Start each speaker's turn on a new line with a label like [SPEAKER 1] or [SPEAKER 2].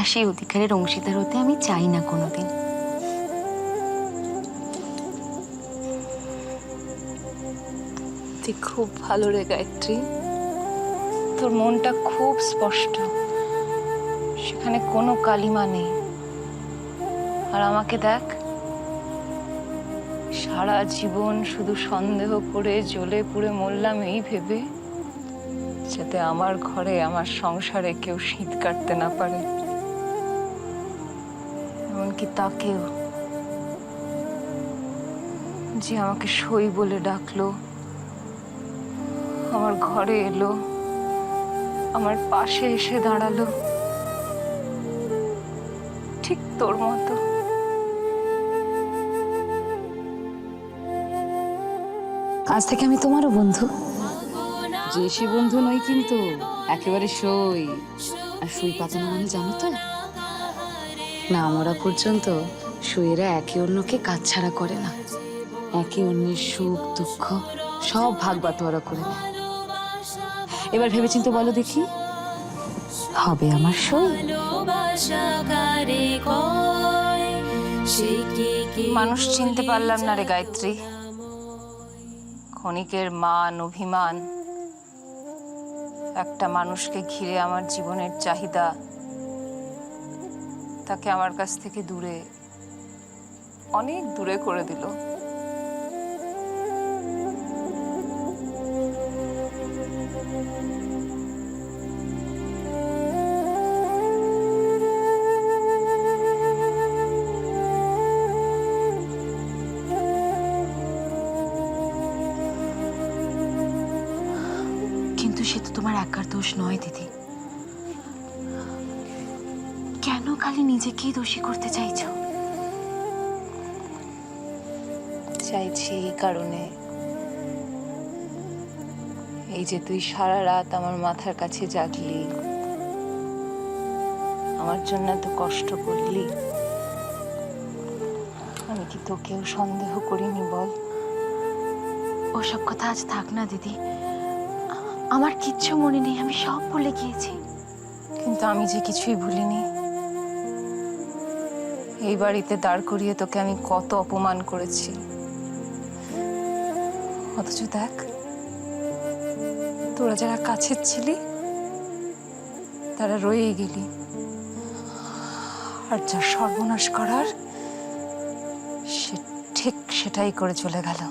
[SPEAKER 1] আর সেই অধিকারের অংশীদার হতে আমি চাই না কোনোদিন।
[SPEAKER 2] তুই খুব ভালো রে গায়ত্রী, তোর মনটা খুব স্পষ্ট, সেখানে কোনো কালিমা নেই। আর আমাকে দেখ, সারা জীবন শুধু সন্দেহ করে জ্বলে পুড়ে মরলাম এই ভেবে যাতে আমার ঘরে আমার সংসারে কেউ শীত কাটতে না পারে। এমনকি তাকেও, যে আমাকে সই বলে ডাকলো, আমার ঘরে এলো, আমার পাশে এসে দাঁড়ালো, ঠিক তোর মতো।
[SPEAKER 1] আজ থেকে আমি তোমারও বন্ধু।
[SPEAKER 3] যে সে বন্ধু নই কিন্তু, একেবারে সই। আর সই পাতানো মানে জানো তো,
[SPEAKER 1] না মরা পর্যন্ত সইয়েরা একে অন্যকে কাছছাড়া করে না, একে অন্যের সুখ দুঃখ সব ভাগ বাটোয়ারা করে নেয়। এবার ভেবেচিন্তে বলো দেখি, হবে আমার সই?
[SPEAKER 2] মানুষ চিনতে পারলাম না রে গায়ত্রী। ক্ষণিকের মান অভিমান, একটা মানুষকে ঘিরে আমার জীবনের চাহিদা, তাকে আমার কাছ থেকে দূরে, অনেক দূরে করে দিল।
[SPEAKER 1] কিন্তু সে তো তোমার একার দোষ নয় দিদি। কেন খালি নিজেকেই দোষী করতে চাইছো?
[SPEAKER 2] চাইছি এই কারণে, এই যে তুই সারা রাত আমার মাথার কাছে জাগলি, আমার জন্য এত কষ্ট করলি, আমি কি তোকেও সন্দেহ করিনি বল?
[SPEAKER 1] ওসব কথা আজ থাক না দিদি, আমার কিচ্ছু মনে নেই, আমি সব ভুলে গিয়েছি।
[SPEAKER 2] কিন্তু আমি যে কিছুই ভুলিনি। এই বাড়িতে দাঁড় করিয়ে তোকে আমি কত অপমান করেছি, অথচ দেখ, তোরা যারা কাছের ছিলি তারা রয়েই গেলি, আর যা সর্বনাশ করার সে ঠিক সেটাই করে চলে গেল।